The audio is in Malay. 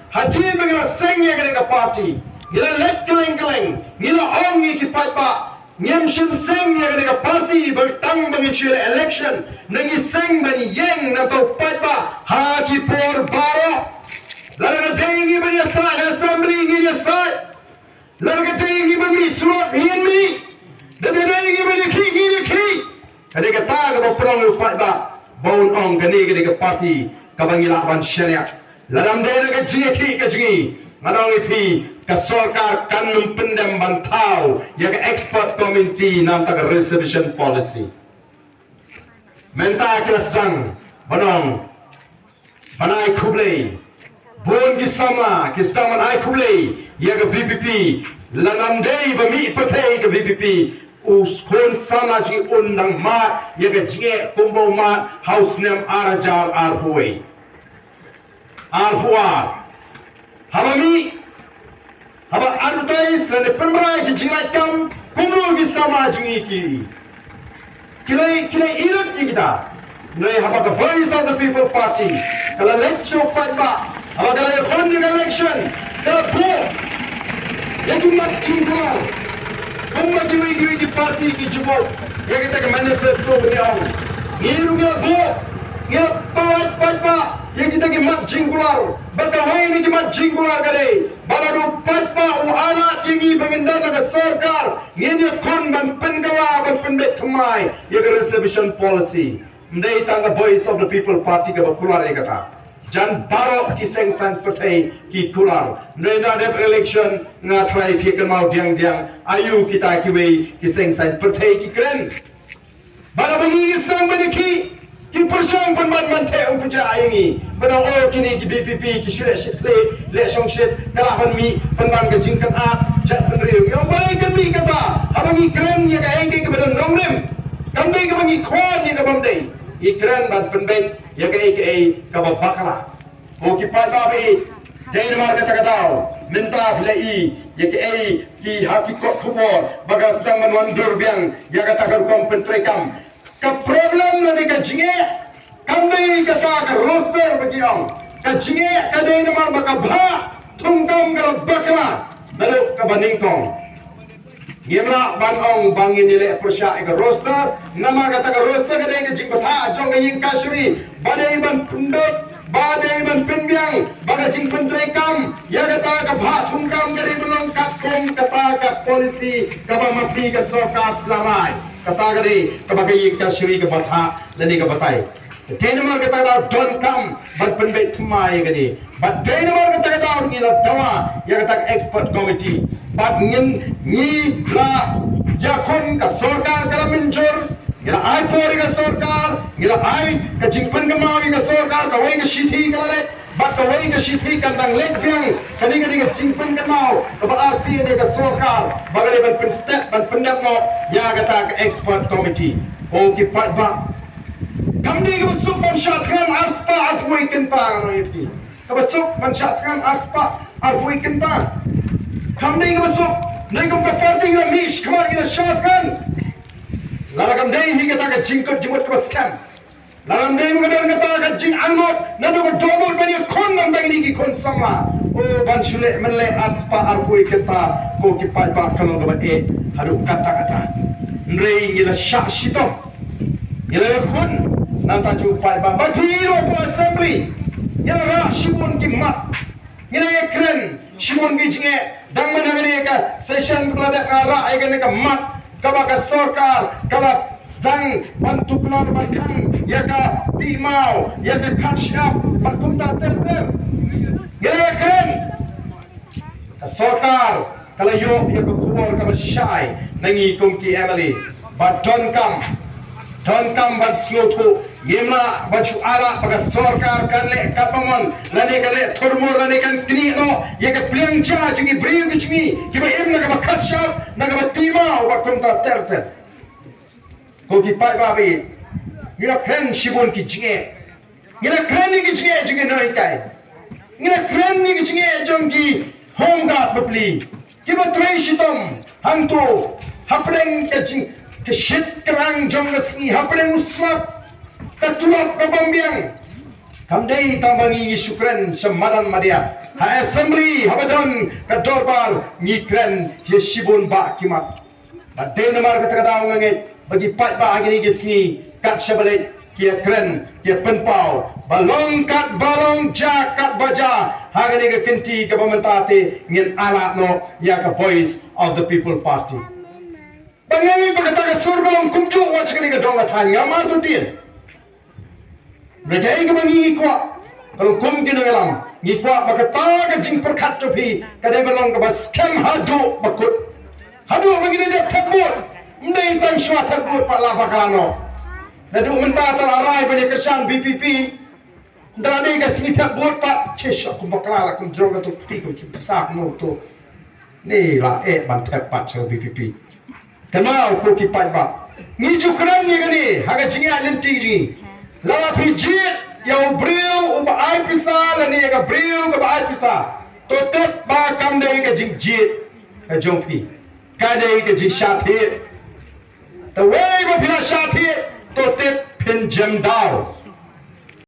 Hadir bagi sengnya ke parti. Gila let keleng-keleng. Gila ongi ki patba. Ngem shin sengnya ke parti bertang bagi ciri election. Nengi seng bani yeng nato patba. Ha ki por baro. Lalu ke dengi bani asal assembly ni asal. Lalu ke dengi bani surat hian mi. Dan dengi bani ki. Kadi kata ke perang patba. Baun ong kani ke parti kabangila ban syariah. Dalam daerah ke jingi nganong ipi ke sarkar kan mempendam bantau ya ke expert committee nam tak reservation policy menta kelas jang banong banai kublai bon gisama kistaman ai kublai ya ke VPP lanam dei bami patai ke VPP us kon sama ji undang mat ya ke jinge kumbau mat house name arajar arhuai Arhuar, habami, haba advertise lane pemrai ki jingai kam kumul ki sama jingi ki. Kilai irat ki kita. Nai haba the voice of the people party. Kala election patba, haba kala funding election, kala bo. Yakin mat cingkar. Kumma jingi ki party ki jubo. Ya kita ke manifesto beliau. Ngiru kila bo, kila patba. Yang kita ki mat jingkular, batawai ni ki mat jingkular kare. Baladu patpa uala ingi pengindan naga sarkar. Ini kon ban pengala ban penbet thamai. Yang reservation policy. Mendai tangga voice of the people party ke bakular yang kata. Jan barok ki sengsan pertai ki kular. Mendai ada election ngatrai piakan mau diang. Ayu kita kiwei ki sengsan pertai ki keren. Bala bengi sang beniki. Ki persang penban mante ang puja ayangi badang kini ki BPP ki syure shit le song shit kalaban mi penban ke jingkan a jat penriu yang baik kan mi kata abangi keren ya ka engge ke badang nomrem kamdai ke bangi kwan ya ka bamdai ikran ban penbet ya ka ka babakala ki pada be Denmark kata katau minta bilai ya ki hakikot khubor bagas sedang manwandur biang ya kata garkom pentrekam ka problem na ni ka jinge kamdai kata ka roster bagi ang ka jinge ka dai na mar baka bha thungkam ka bakra baru ka baningkong yemra ban ong bangin nile persya ka roster nama kata ka roster ka dai ka jing batha jong ing kasuri badai ban pundot badai ban penbiang baga jing pentrai kam ya kata ka bha thungkam ka dai belong ka kom kata ka polisi ka ba mafi ka sokat larai kata kali kebagai kasuri ke batha lani ke batai Denmark kata dah don't come but penbet thumai kali but Denmark kata dah ngila dawa ya kata expert committee but ni la ya kon ka sarkar kala minjur ngila ai pori ka sarkar ngila ai ka jingpan ka mawi ka sarkar ka wai ka shithi kala le but ka wai ka shithi ka dang let biang kani ka jingpan ka mau ka ba RC ni ka sarkar bagale ban pen step ban pendap mo ya kata expert committee ki patba kamdi ka besuk ban syatkan arspa arfui kynta ngano yiti ka besuk ban syatkan arspa arfui kynta kamdi ka besuk nai ka party ka mish khamar ka syatkan larakam dei hi kata ka jingkot jumut ka scam laram dei mo ka kata ka jing angot nado ka domot bani kon nam bani ki kon sama ban shule menle arspa arfui kynta ki patba kalau ka ba hadu kata nrei ngila shah shitom ngila kon nanta jupai ba batiro po assembly ngila ra shibun ki mat ngila kren shibun ki jinge dang managane ka session klada ka ra ai ka mat ka ba ka sarkar kala sedang bantu keluar bankan ya ka timau ya ka catch up bakumta ter ngila kren ka sarkar kala yo ya ka khubor ka syai nangi kumki Emily but don't come but slow to yema baju ala paga sarkar kan le kapamon lane kan le thormor lane kan kini no ye ka pliang cha jingi bring jingi ki ba em na ka khatshap na ka tima wa kumta ter ko ki pai ba bi ngira kren shibon ki jinge ngira kren ni ki jinge noi kai ngira kren ni ki jinge jongi honda papli ki ba trai shitom hantu hapreng ke jing ke shit kerang jong ngasni hapreng usmap katulap ka bambiang Kamdei tamangi syukran semadan madia. Ha assembly habadon kadorbar ngikran yeshibun ba kimat. Badai namar kata kata nganget bagi pat ba agini gisni kat shabalik kia kren kia penpau balong kat balong ja kat baja hagani ke kenti ke pementate ngin alat no ya ke voice of the people party. Bangai berkata ke surga kumju wajah kini ke dong lathan ngamar tu tin. Mereka ini kebangi kuat. Kalau kum kena ngelam, ngikuat berkata ke jing perkat topi, kadang belong ke bas kem hadu bakut. Hadu begini dia takut. Mendai tan syua takut pak lava kalano. Nadu mentah terarai banyak kesan BPP. Ndarani ke sini takut pak. Cesh aku bakal aku jong ke tu kum cuci sak no tu. Ni lah bantep pak cakap BPP. Kenal aku kipai pak. Ngiju keren ni kan ni. Haga jingi alinti jingi. Lala pijit yang beriu uba ai pisah lani yang beriu uba ai pisah. Totep ba kam dai ke jing jit ke jongpi. Kadai ke jing syatit. The way ba pina syatit totep pin jam dau.